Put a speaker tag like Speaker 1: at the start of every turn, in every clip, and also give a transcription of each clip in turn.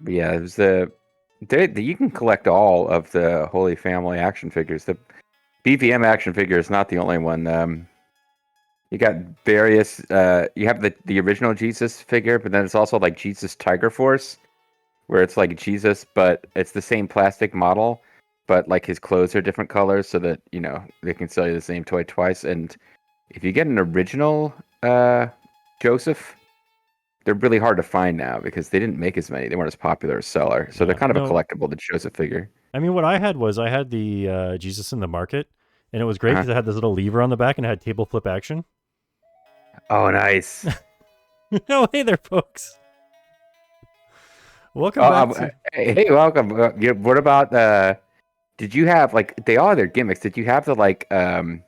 Speaker 1: But yeah, it was you can collect all of the Holy Family action figures. The BVM action figure is not the only one. You got various. You have the original Jesus figure, but then it's also like Jesus Tiger Force, where it's like Jesus, but it's the same plastic model, but like his clothes are different colors, so that they can sell you the same toy twice. And if you get an original Joseph, they're really hard to find now because they didn't make as many. They weren't as popular as Seller, so they're
Speaker 2: Yeah.
Speaker 1: kind of a
Speaker 2: No,
Speaker 1: collectible. The Joseph figure.
Speaker 2: I mean, what I had the Jesus in the market, and it was great
Speaker 1: Uh-huh.
Speaker 2: because it had this little lever on the back and it had table flip action.
Speaker 1: Oh, nice.
Speaker 2: Oh, hey there, folks. Welcome
Speaker 1: Oh,
Speaker 2: back to.
Speaker 1: hey, welcome. What about did you have like they all have their gimmicks? Did you have the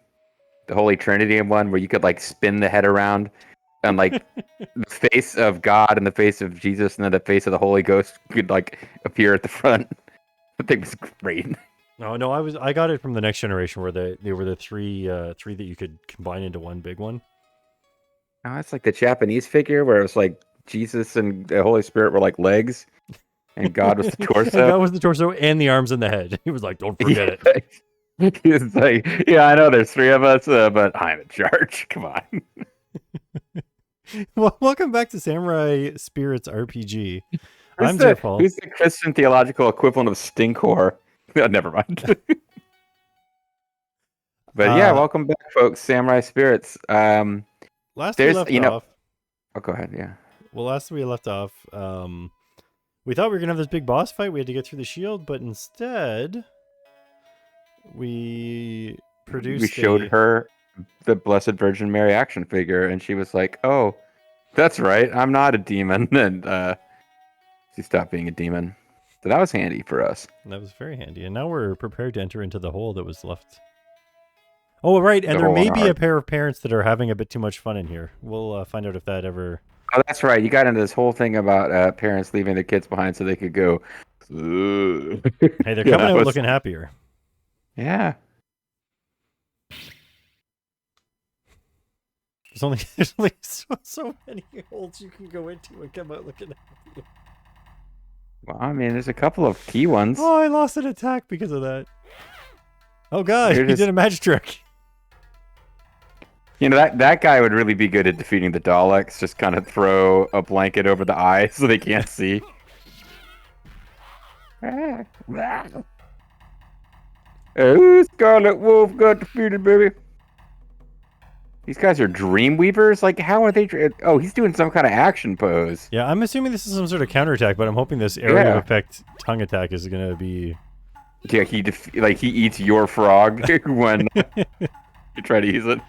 Speaker 1: Holy Trinity in one where you could like spin the head around and like the face of God and the face of Jesus and then the face of the Holy Ghost could like appear at the front? I think it was great.
Speaker 2: Oh no, I got it from the next generation where they were the three that you could combine into one big one.
Speaker 1: Oh, it's like the Japanese figure where it was like Jesus and the Holy Spirit were like legs and God was the
Speaker 2: And
Speaker 1: torso.
Speaker 2: God was the torso and the arms and the head. He was like, "Don't forget it."
Speaker 1: He was like, yeah, I know there's three of us, but I'm in charge. Come on.
Speaker 2: Well, welcome back to Samurai Spirits RPG.
Speaker 1: Who's
Speaker 2: I'm
Speaker 1: the
Speaker 2: Zerfall.
Speaker 1: who's the Christian theological equivalent of Stinkor? Never mind. But yeah,
Speaker 2: Uh,
Speaker 1: welcome back, folks. Samurai Spirits.
Speaker 2: last we
Speaker 1: There's
Speaker 2: left off.
Speaker 1: Oh, go ahead. Yeah.
Speaker 2: Well, last we left off, we thought we were gonna have this big boss fight. We had to get through the shield, but instead, we
Speaker 1: We showed her the Blessed Virgin Mary action figure, and she was like, "Oh, that's right. I'm not a demon," and she stopped being a demon. So that was handy for us.
Speaker 2: That was very handy. And now we're prepared to enter into the hole that was left. Oh, right. And
Speaker 1: The
Speaker 2: there
Speaker 1: hole in
Speaker 2: may
Speaker 1: our
Speaker 2: be a
Speaker 1: heart.
Speaker 2: pair of parents that are having a bit too much fun in here. We'll find out if that ever.
Speaker 1: Oh, that's right. You got into this whole thing about parents leaving their kids behind so they could go.
Speaker 2: Hey, they're
Speaker 1: Yeah,
Speaker 2: coming
Speaker 1: that
Speaker 2: out
Speaker 1: was
Speaker 2: looking happier.
Speaker 1: yeah.
Speaker 2: There's only so many holes you can go into and come out looking happy.
Speaker 1: Well, I mean, there's a couple of key ones.
Speaker 2: Oh, I lost an attack because of that. Oh god, he did a magic trick.
Speaker 1: You know, that guy would really be good at defeating the Daleks. Just kind of throw a blanket over the eyes so they can't see. Oh, Scarlet Wolf got defeated, baby. These guys are Dreamweavers? Like, how are they? Oh, he's doing some kind of action pose.
Speaker 2: Yeah, I'm assuming this is some sort of counterattack, but I'm hoping this area of effect tongue attack is going to be...
Speaker 1: Yeah, he eats your frog when you try to use it.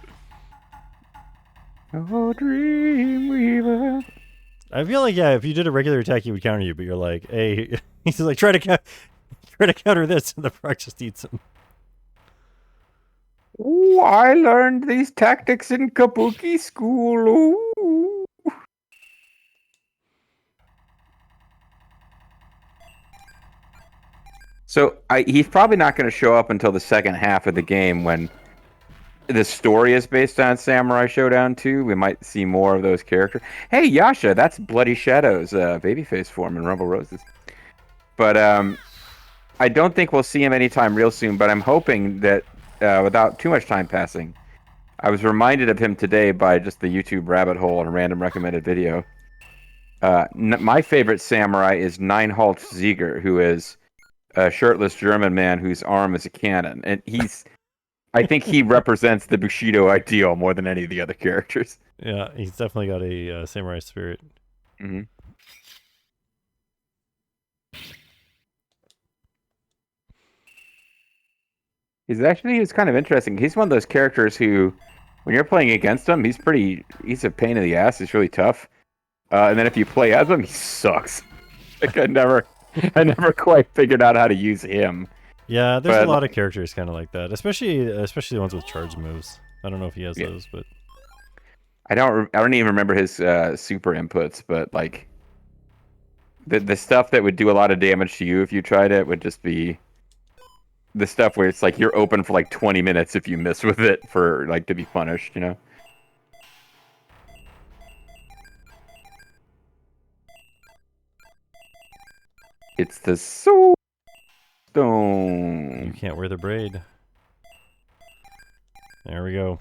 Speaker 1: Oh, Dreamweaver.
Speaker 2: I feel like, yeah, if you did a regular attack, he would counter you, but you're like, hey, he's like, try to counter this, and the frog just eats him.
Speaker 1: Oh, I learned these tactics in Kabuki school. Ooh. So he's probably not going to show up until the second half of the game when the story is based on Samurai Shodown 2. We might see more of those characters. Hey, Yasha, that's Bloody Shadow's babyface form in Rumble Roses. But I don't think we'll see him anytime real soon, but I'm hoping that without too much time passing, I was reminded of him today by just the YouTube rabbit hole on a random recommended video. My favorite samurai is Neinhold Zieger, who is a shirtless German man whose arm is a cannon. And I think he represents the Bushidō ideal more than any of the other characters.
Speaker 2: Yeah, he's definitely got a samurai spirit.
Speaker 1: Mm-hmm. He's kind of interesting. He's one of those characters who, when you're playing against him, he's a pain in the ass. He's really tough. And then if you play as him, he sucks. Like I never quite figured out how to use him.
Speaker 2: Yeah, there's a lot of characters kind of like that, especially the ones with charge moves. I don't know if he has those, but
Speaker 1: I don't even remember his super inputs. But like the stuff that would do a lot of damage to you if you tried it would just be the stuff where it's like you're open for like 20 minutes if you miss with it for like to be punished, you know. It's the soul
Speaker 2: You
Speaker 1: stone.
Speaker 2: can't wear the braid. There we go.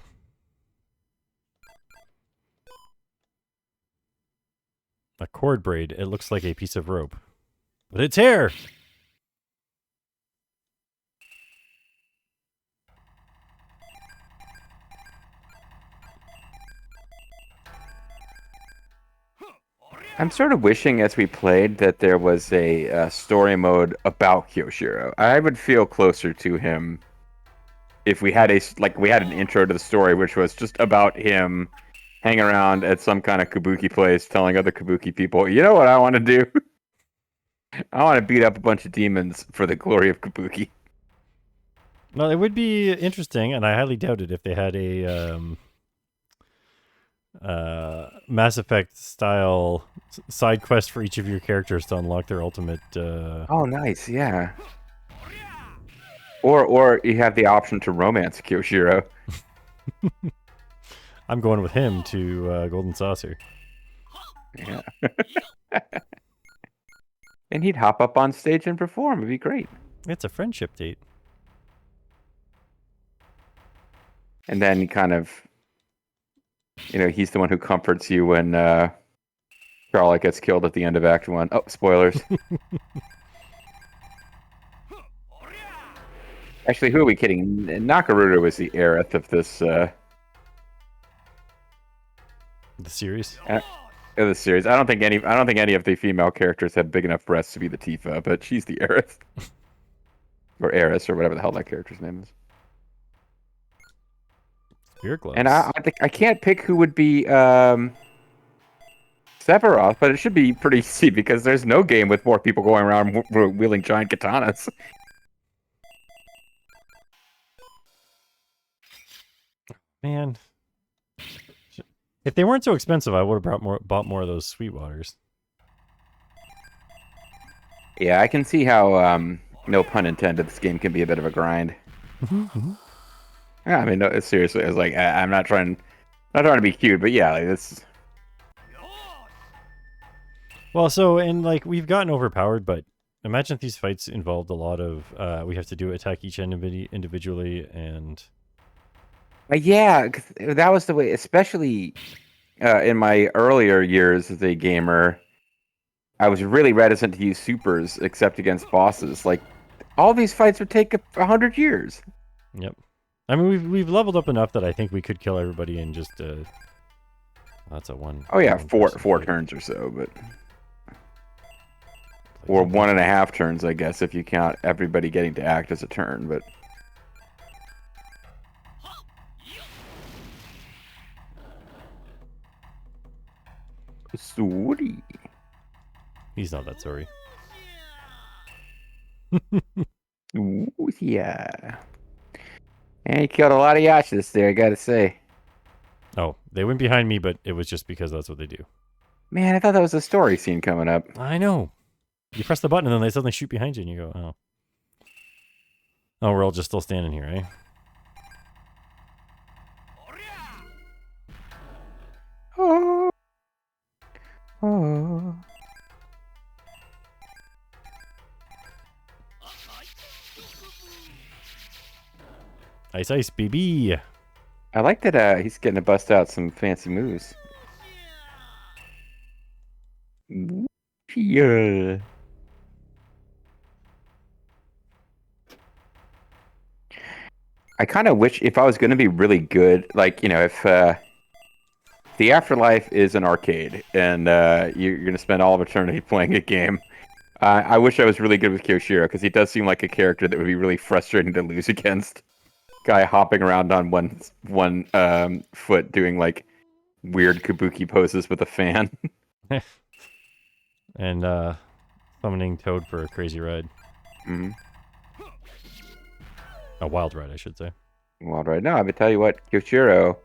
Speaker 2: A cord braid. It looks like a piece of rope. But it's hair!
Speaker 1: I'm sort of wishing as we played that there was a story mode about Kyoshiro. I would feel closer to him if we had we had an intro to the story, which was just about him hanging around at some kind of kabuki place, telling other kabuki people, "You know what I want to do? I want to beat up a bunch of demons for the glory of kabuki."
Speaker 2: Well, it would be interesting, and I highly doubt it if they had a Mass Effect style side quest for each of your characters to unlock their ultimate.
Speaker 1: Oh, nice, yeah. Or you have the option to romance Kyoshiro.
Speaker 2: I'm going with him to Golden Saucer.
Speaker 1: Yeah. And he'd hop up on stage and perform. It'd be great.
Speaker 2: It's a friendship date.
Speaker 1: And then kind of, he's the one who comforts you when Charlotte gets killed at the end of Act 1. Oh, spoilers. Actually, who are we kidding? Nakaruru was the heiress of this
Speaker 2: The series.
Speaker 1: of the series. I don't think any of the female characters have big enough breasts to be the Tifa, but she's the heiress. Or heiress, or whatever the hell that character's name is.
Speaker 2: Spirit gloves.
Speaker 1: And I can't pick who would be Sephiroth, but it should be pretty easy because there's no game with more people going around wielding giant katanas.
Speaker 2: Man, if they weren't so expensive, I would have bought more of those Sweetwaters.
Speaker 1: Yeah, I can see how, no pun intended, this game can be a bit of a grind. Yeah, I mean, no, seriously, I was like, I'm not trying to be cute, but yeah, like this.
Speaker 2: Well, so and like we've gotten overpowered, but imagine if these fights involved a lot of we have to do attack each enemy individually, and
Speaker 1: Yeah, 'cause that was the way, especially in my earlier years as a gamer. I was really reticent to use supers except against bosses. Like, all these fights would take 100 years.
Speaker 2: yep. I mean, we've leveled up enough that I think we could kill everybody in just that's a one.
Speaker 1: Oh yeah,
Speaker 2: one
Speaker 1: four
Speaker 2: person fight.
Speaker 1: turns or so, but or 1.5 turns, I guess, if you count everybody getting to act as a turn. But sorry.
Speaker 2: He's not that sorry.
Speaker 1: Ooh, yeah. And he killed a lot of Yashas there, I gotta say.
Speaker 2: Oh, they went behind me, but it was just because that's what they do.
Speaker 1: Man, I thought that was a story scene coming up.
Speaker 2: I know. You press the button and then they suddenly shoot behind you, and you go, "Oh, oh, we're all just still standing here, eh?"
Speaker 1: Oh. Oh.
Speaker 2: Ice, ice, baby.
Speaker 1: I like that he's getting to bust out some fancy moves. Yeah. I kind of wish if I was going to be really good, like, if the Afterlife is an arcade and you're going to spend all of eternity playing a game, I wish I was really good with Kyoshiro because he does seem like a character that would be really frustrating to lose against. Guy hopping around on one foot doing like weird kabuki poses with a fan.
Speaker 2: And summoning Toad for a crazy ride.
Speaker 1: Mm-hmm.
Speaker 2: A wild ride, I should say.
Speaker 1: Well, right now, I would tell you what, Kyoshiro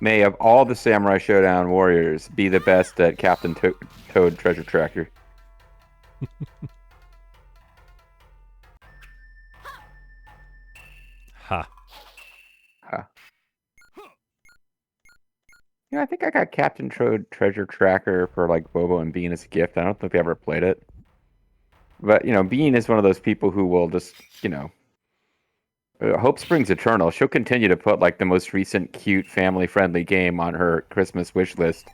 Speaker 1: may, of all the Samurai Shodown warriors, be the best at Captain Toad Treasure Tracker.
Speaker 2: Ha.
Speaker 1: Ha. I think I got Captain Toad Treasure Tracker for like Bobo and Bean as a gift. I don't think they ever played it. But Bean is one of those people who will just hope springs eternal. She'll continue to put like the most recent cute family friendly game on her Christmas wish list,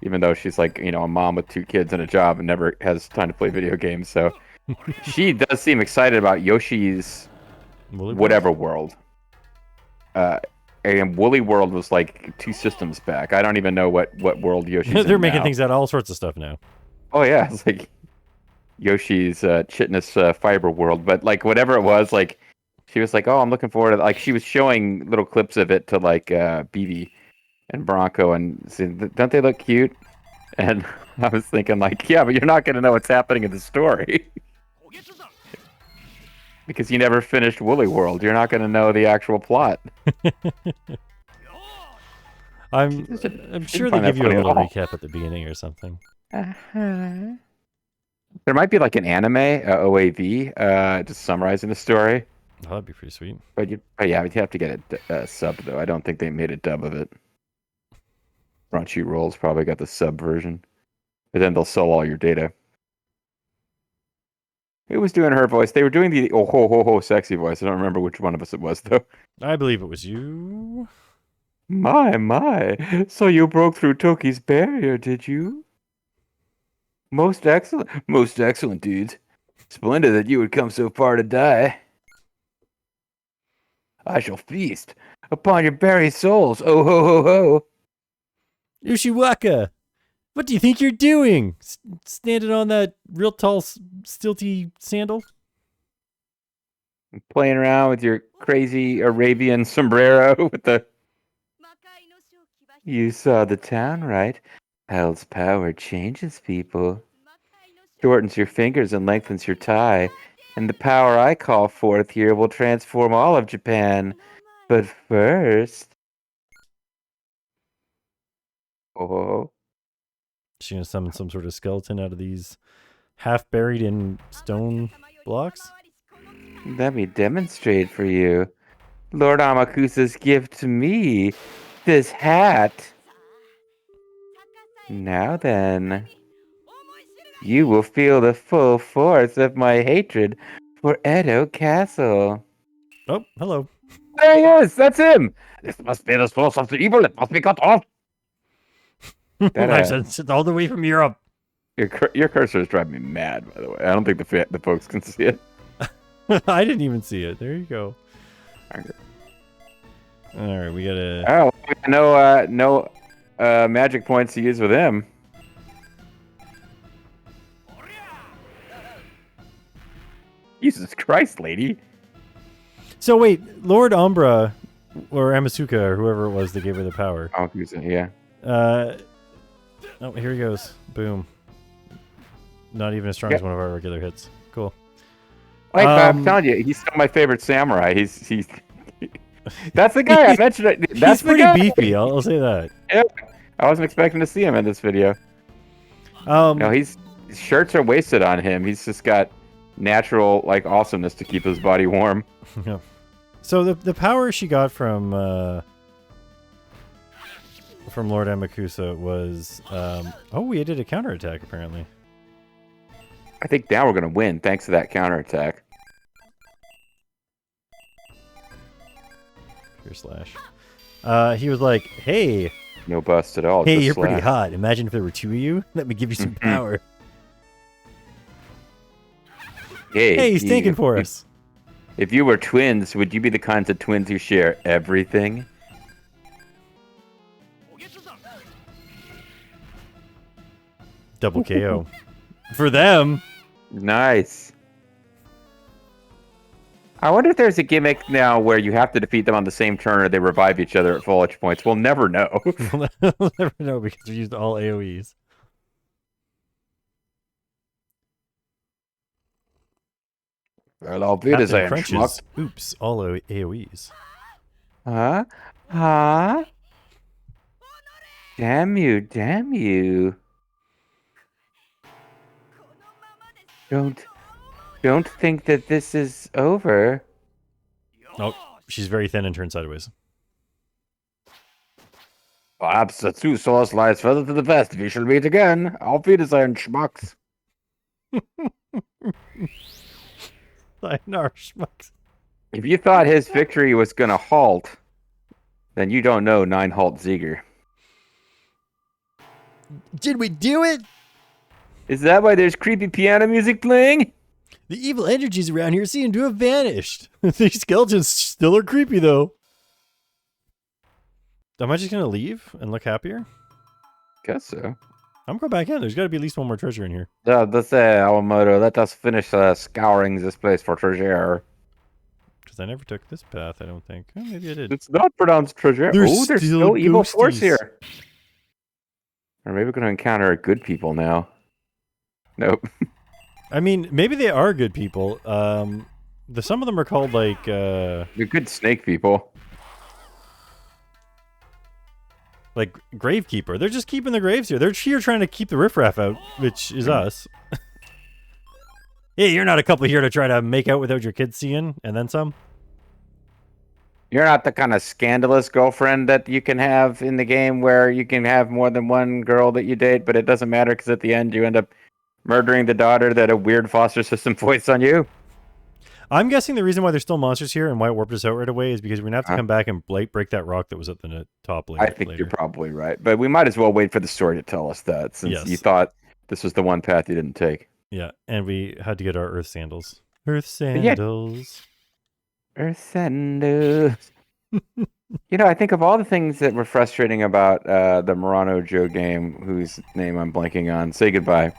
Speaker 1: even though she's like a mom with 2 kids and a job and never has time to play video games. So she does seem excited about Yoshi's whatever world. And Woolly World was like 2 systems back. I don't even know what world Yoshi's
Speaker 2: They're
Speaker 1: in
Speaker 2: making
Speaker 1: now.
Speaker 2: things out of all sorts of stuff now.
Speaker 1: Oh yeah, it's like Yoshi's Chitness Fiber World, but like whatever it was, like she was like, "Oh, I'm looking forward to." Like she was showing little clips of it to like BB and Bronco, and saying, "Don't they look cute?" And I was thinking, like, yeah, but you're not going to know what's happening in the story because you never finished Woolly World. You're not going to know the actual plot.
Speaker 2: I'm sure they give you a little recap at the beginning or something.
Speaker 1: There might be like an anime, OAV, just summarizing the story.
Speaker 2: Oh, that'd be pretty sweet.
Speaker 1: But yeah, you'd have to get a sub though. I don't think they made a dub of it. Crunchyroll's probably got the sub version, but then they'll sell all your data. Who was doing her voice? They were doing the oh ho ho ho sexy voice. I don't remember which one of us it was though.
Speaker 2: I believe it was you.
Speaker 1: My! So you broke through Toki's barrier, did you? Most excellent, dudes. Splendid that you would come so far to die. I shall feast upon your buried souls. Oh ho ho ho!
Speaker 2: Ushiwaka, what do you think you're doing? Standing on that real tall, stilty sandal?
Speaker 1: Playing around with your crazy Arabian sombrero with the... You saw the town, right? Hell's power changes people. Shortens your fingers and lengthens your tie. And the power I call forth here will transform all of Japan. But first... Oh...
Speaker 2: She's gonna summon some sort of skeleton out of these half buried in stone blocks?
Speaker 1: Let me demonstrate for you. Lord Amakusa's gift to me. This hat. Now then, you will feel the full force of my hatred for Edo Castle.
Speaker 2: Oh, hello.
Speaker 1: There he is! That's him! This must be the source of the evil. It must be cut off.
Speaker 2: I've sent it all the way from Europe.
Speaker 1: Your cursor is driving me mad, by the way. I don't think the folks can see it.
Speaker 2: I didn't even see it. There you go. All right, we gotta...
Speaker 1: Oh, no magic points to use with him. Jesus Christ, lady.
Speaker 2: So wait, Lord Umbra, or Amasuka, or whoever it was that gave her the power.
Speaker 1: Oh, yeah.
Speaker 2: Oh, here he goes. Boom. Not even as strong as one of our regular hits. Cool.
Speaker 1: Like I'm telling you, he's still my favorite samurai. He's that's the guy I mentioned. That's
Speaker 2: he's pretty beefy. I'll say that.
Speaker 1: Yeah, I wasn't expecting to see him in this video. No, his shirts are wasted on him. He's just got natural like awesomeness to keep his body warm.
Speaker 2: Yeah. So the power she got from Lord Amakusa was oh, we did a counterattack apparently.
Speaker 1: I think now we're gonna win thanks to that counterattack.
Speaker 2: Pure slash. He was like, "Hey,
Speaker 1: no bust at all.
Speaker 2: Hey, you're pretty hot. Imagine if there were 2 of you. Let me give you some power." Hey, he's tanking for us.
Speaker 1: If you were twins, would you be the kinds of twins who share everything?
Speaker 2: Double KO. For them.
Speaker 1: Nice. I wonder if there's a gimmick now where you have to defeat them on the same turn or they revive each other at full HP points. We'll never know.
Speaker 2: We'll never know because we used all AoEs.
Speaker 1: Well, I'll be the same.
Speaker 2: Crunches. Oops, all AoEs.
Speaker 1: Huh? Huh? Damn you, damn you. Don't think that this is over.
Speaker 2: Oh, she's very thin and turned sideways.
Speaker 1: Perhaps the two souls lies further to the west. We shall meet again. Auf Wiedersehen, schmucks.
Speaker 2: Sayonara, schmucks.
Speaker 1: If you thought his victory was going to halt, then you don't know Nine Halt Ziegler.
Speaker 2: Did we do it?
Speaker 1: Is that why there's creepy piano music playing?
Speaker 2: The evil energies around here seem to have vanished. These skeletons still are creepy, though. Am I just going to leave and look happier?
Speaker 1: Guess so.
Speaker 2: I'm going back in. There's got to be at least one more treasure in here.
Speaker 1: That's our motto. Let us finish scouring this place for treasure.
Speaker 2: Because I never took this path, I don't think. Oh, maybe I did.
Speaker 1: It's not pronounced treasure.
Speaker 2: There's
Speaker 1: There's
Speaker 2: still
Speaker 1: no evil force
Speaker 2: ghosties.
Speaker 1: here. Or maybe we're going to encounter good people now. Nope.
Speaker 2: I mean, maybe they are good people. Some of them are called, like...
Speaker 1: They're good snake people.
Speaker 2: Like, gravekeeper. They're just keeping the graves here. They're here trying to keep the riffraff out, which is us. Hey, you're not a couple here to try to make out without your kids seeing, and then some?
Speaker 1: You're not the kind of scandalous girlfriend that you can have in the game where you can have more than one girl that you date, but it doesn't matter because at the end you end up murdering the daughter that a weird foster system voiced on you.
Speaker 2: I'm guessing the reason why there's still monsters here and why it warped us out right away is because we're going to have to come back and break that rock that was at the top later.
Speaker 1: I think you're probably right, but we might as well wait for the story to tell us that since you thought this was the one path you didn't take.
Speaker 2: Yeah, and we had to get our earth sandals. Earth sandals.
Speaker 1: Earth sandals. You know, I think of all the things that were frustrating about the Murano Joe game, whose name I'm blanking on, Say Goodbye.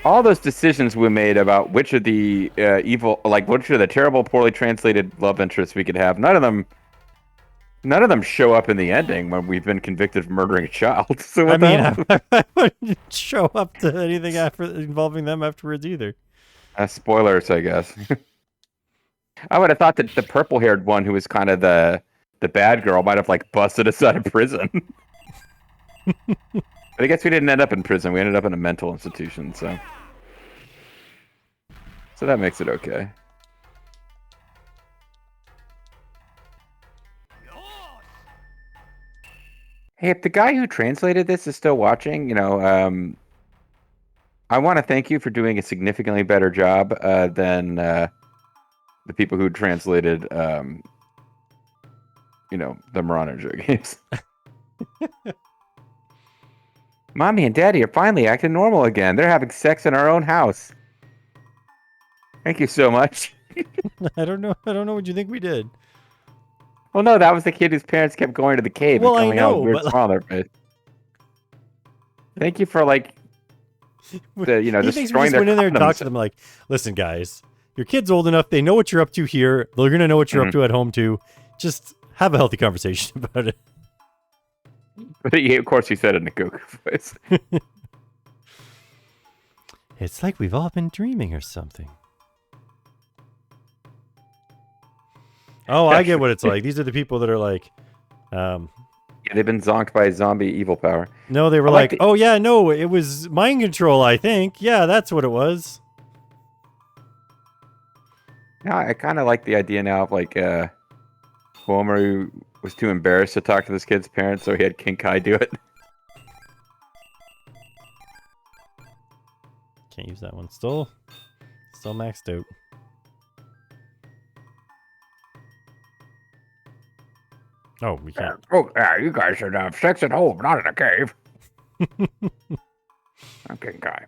Speaker 1: All those decisions we made about which of the which of the terrible, poorly translated love interests we could have, none of them show up in the ending when we've been convicted of murdering a child. So
Speaker 2: I wouldn't show up to anything involving them afterwards either.
Speaker 1: Spoilers, I guess. I would have thought that the purple-haired one, who was kind of the bad girl, might have like busted us out of prison. But I guess we didn't end up in prison. We ended up in a mental institution, so that makes it okay. Hey, if the guy who translated this is still watching, I want to thank you for doing a significantly better job than the people who translated, the Murano Joe games. Mommy and Daddy are finally acting normal again. They're having sex in our own house. Thank you so much.
Speaker 2: I don't know what you think we did.
Speaker 1: Well, no, that was the kid whose parents kept going to the cave and coming out with weird smile on their face. Thank you for destroying their.
Speaker 2: He thinks we just went in there and talked to them like, listen, guys, your kid's old enough. They know what you're up to here. They're gonna know what you're up to at home too. Just have a healthy conversation about it.
Speaker 1: But of course, you said it in a Goku voice.
Speaker 2: It's like we've all been dreaming or something. Oh, I get what it's like. These are the people that are like...
Speaker 1: yeah, they've been zonked by zombie evil power.
Speaker 2: No, they were oh yeah, no, it was mind control, I think. Yeah, that's what it was.
Speaker 1: Yeah, I kind of like the idea now of Homer was too embarrassed to talk to this kid's parents, so he had Kinkai do it.
Speaker 2: Can't use that one. Still maxed out. Oh, we can't.
Speaker 1: Oh, yeah, you guys should have sex at home, not in a cave. I'm Kinkai.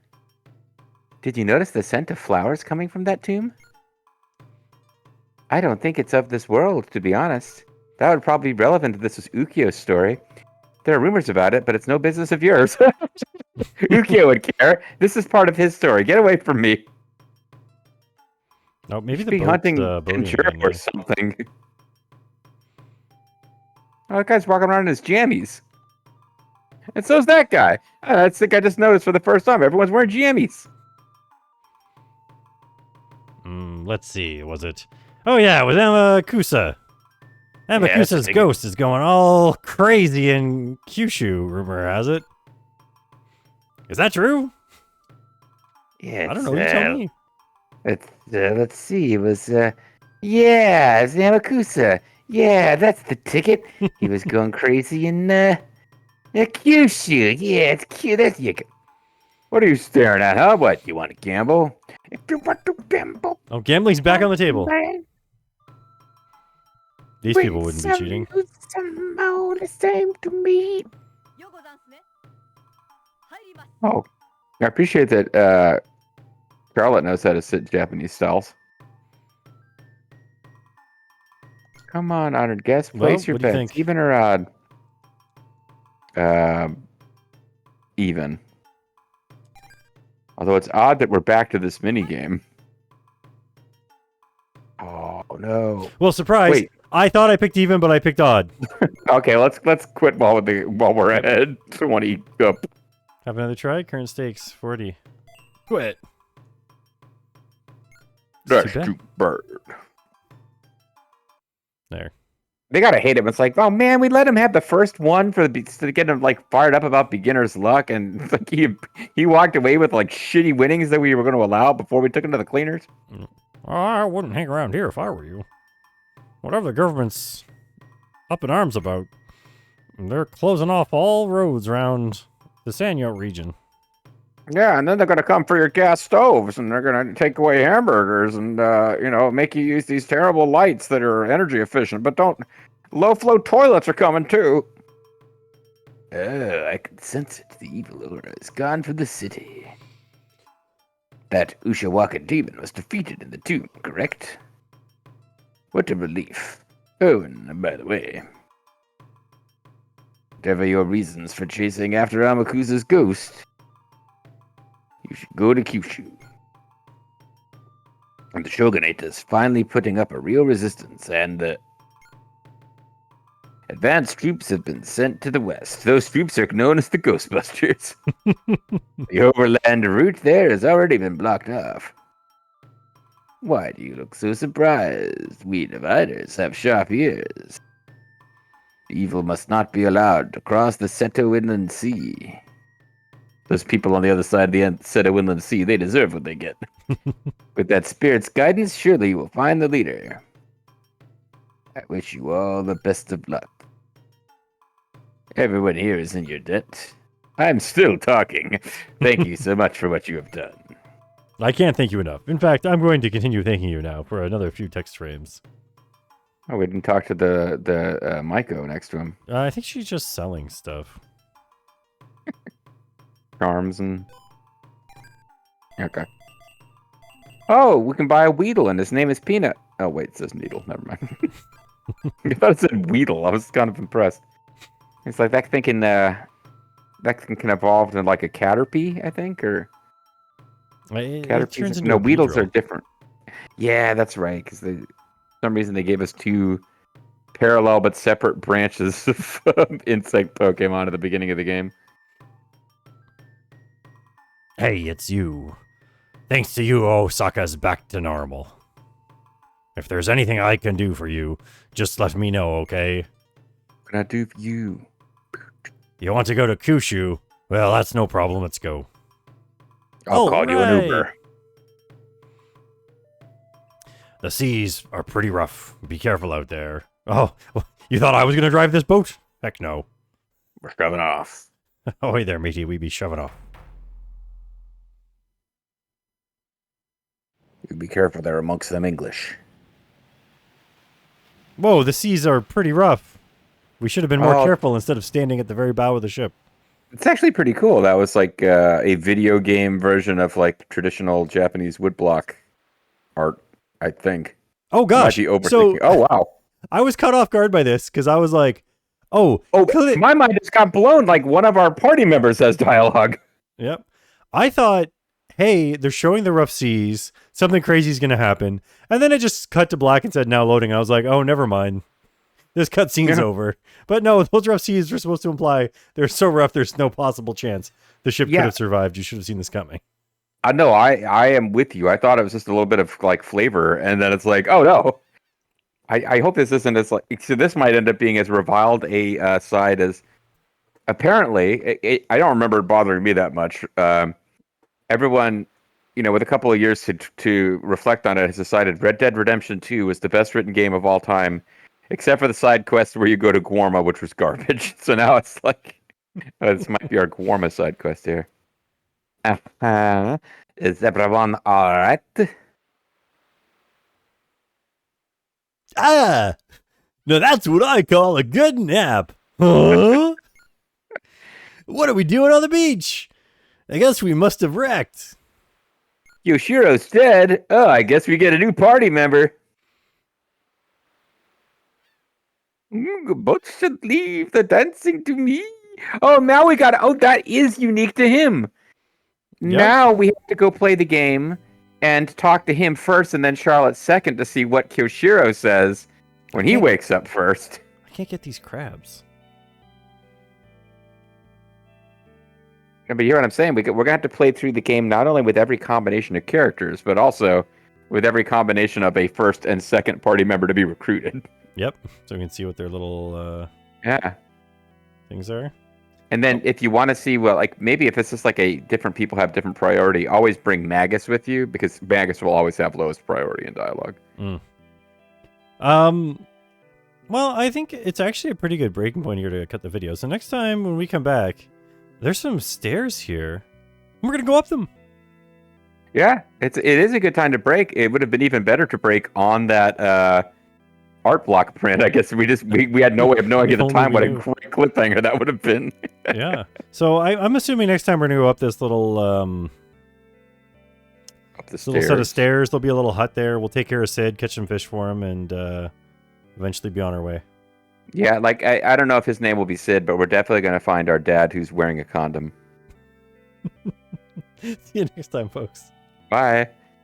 Speaker 1: Did you notice the scent of flowers coming from that tomb? I don't think it's of this world, to be honest. That would probably be relevant if this was Ukio's story. There are rumors about it, but it's no business of yours. Ukio would care. This is part of his story. Get away from me.
Speaker 2: Oh, maybe the
Speaker 1: be hunting Kenjiro or something. Oh, that guy's walking around in his jammies. And so's that guy. That's the guy I just noticed for the first time. Everyone's wearing jammies.
Speaker 2: Let's see. Was it? Oh, yeah, it was Amakusa. Amakusa's ghost is going all crazy in Kyushu, rumor has it. Is that true?
Speaker 1: Yeah,
Speaker 2: I don't know. You tell me.
Speaker 1: Let's see. It was, it's Amakusa. Yeah, that's the ticket. He was going crazy in Kyushu. Yeah, it's cute. That's you. What are you staring at, huh? What, you want to gamble? If you want to gamble...
Speaker 2: Oh, gambling's back on the table.
Speaker 1: Man,
Speaker 2: These people wouldn't be cheating.
Speaker 1: Somehow the same to me. Oh, I appreciate that Charlotte knows how to sit Japanese styles. Come on, honored guest. Place your bets. Even or odd? Even. Although it's odd that we're back to this mini game. Oh no!
Speaker 2: Well, surprise! Wait. I thought I picked even, but I picked odd.
Speaker 1: Okay, let's quit while we're ahead. 20 up.
Speaker 2: Have another try. Current stakes 40. Quit.
Speaker 1: That's too bird.
Speaker 2: There.
Speaker 1: They gotta hate him. It's like, oh man, we let him have the first one to get him like fired up about beginner's luck, and like he walked away with like shitty winnings that we were going to allow before we took him to the cleaners.
Speaker 2: I wouldn't hang around here if I were you. Whatever the government's up in arms about, they're closing off all roads around the Sanyo region.
Speaker 1: Yeah, and then they're going to come for your gas stoves, and they're going to take away hamburgers, and make you use these terrible lights that are energy efficient. But don't, low-flow toilets are coming too. I can sense it. The evil aura is gone from the city. That Ushiwaka demon was defeated in the tomb, correct? What a relief. Oh, and by the way, whatever your reasons for chasing after Amakusa's ghost, you should go to Kyushu. And the Shogunate is finally putting up a real resistance, and the advanced troops have been sent to the west. Those troops are known as the Ghostbusters. The overland route there has already been blocked off. Why do you look so surprised? We dividers have sharp ears. Evil must not be allowed to cross the Seto Inland Sea. Those people on the other side of the Seto Inland Sea, they deserve what they get. With that spirit's guidance, surely you will find the leader. I wish you all the best of luck. Everyone here is in your debt. I'm still talking. Thank you so much for what you have done.
Speaker 2: I can't thank you enough. In fact, I'm going to continue thanking you now for another few text frames.
Speaker 1: Oh, we didn't talk to the Maiko next to him.
Speaker 2: I think she's just selling stuff.
Speaker 1: Charms and... Okay. Oh, we can buy a Weedle, and his name is Peanut. Oh, wait, it says Needle. Never mind. I thought it said Weedle. I was kind of impressed. It's like that thing can evolve into like a Caterpie, I think, or...
Speaker 2: Caterpies.
Speaker 1: No, Weedles are different. Yeah, that's right, because for some reason they gave us two parallel but separate branches of insect Pokemon at the beginning of the game.
Speaker 2: Hey, it's you. Thanks to you, Osaka's back to normal. If there's anything I can do for you, just let me know, okay?
Speaker 1: What can I do for you?
Speaker 2: You want to go to Kyushu? Well, that's no problem. Let's go.
Speaker 1: I'll call you an Uber.
Speaker 2: The seas are pretty rough. Be careful out there. Oh, you thought I was going to drive this boat? Heck no.
Speaker 1: We're shoving off.
Speaker 2: Oh, hey there, matey. We be shoving off.
Speaker 1: You be careful there amongst them English.
Speaker 2: Whoa, the seas are pretty rough. We should have been more careful instead of standing at the very bow of the ship.
Speaker 1: It's actually pretty cool. That was like a video game version of like traditional Japanese woodblock art, I think.
Speaker 2: Oh gosh!
Speaker 1: So, oh wow!
Speaker 2: I was caught off guard by this because I was like,
Speaker 1: my mind just got blown. Like one of our party members has dialogue.
Speaker 2: Yep. I thought, hey, they're showing the rough seas. Something crazy is going to happen, and then it just cut to black and said now loading. I was like, oh, never mind. This cutscene's over. But no, those rough seas are supposed to imply they're so rough there's no possible chance the ship could have survived. You should have seen this coming.
Speaker 1: No, I am with you. I thought it was just a little bit of like flavor, and then it's like, oh no. I hope this isn't as like, so this might end up being as reviled a side as apparently, I don't remember it bothering me that much. Everyone, with a couple of years to reflect on it, has decided Red Dead Redemption 2 is the best written game of all time. Except for the side quest where you go to Guarma, which was garbage. So now it's like, this might be our Guarma side quest here. Is everyone all right?
Speaker 2: Ah! Now that's what I call a good nap. Huh? What are we doing on the beach? I guess we must have wrecked.
Speaker 1: Yoshiro's dead. Oh, I guess we get a new party member. Both should leave the dancing to me. Oh, now we got. Oh, that is unique to him.
Speaker 2: Yep.
Speaker 1: Now we have to go play the game and talk to him first, and then Charlotte second to see what Kyoshiro says when he wakes up first.
Speaker 2: I can't get these crabs.
Speaker 1: Yeah, but you hear what I'm saying? We're gonna have to play through the game not only with every combination of characters, but also with every combination of a first and second party member to be recruited.
Speaker 2: Yep. So we can see what their little
Speaker 1: Yeah.
Speaker 2: things are.
Speaker 1: And then if you want to see, well, like maybe if it's just like a different people have different priority, always bring Magus with you because Magus will always have lowest priority in dialogue.
Speaker 2: Well, I think it's actually a pretty good breaking point here to cut the video. So next time when we come back, there's some stairs here. We're gonna go up them.
Speaker 1: Yeah, it is a good time to break. It would have been even better to break on that art block print. I guess we had no way of knowing at the time what a great cliffhanger that would have been.
Speaker 2: Yeah. So I'm assuming next time we're gonna go up this little
Speaker 1: Up the
Speaker 2: little set of stairs. There'll be a little hut there. We'll take care of Sid, catch some fish for him, and eventually be on our way.
Speaker 1: Yeah, like I don't know if his name will be Sid, but we're definitely gonna find our dad who's wearing a condom.
Speaker 2: See you next time, folks.
Speaker 1: Bye.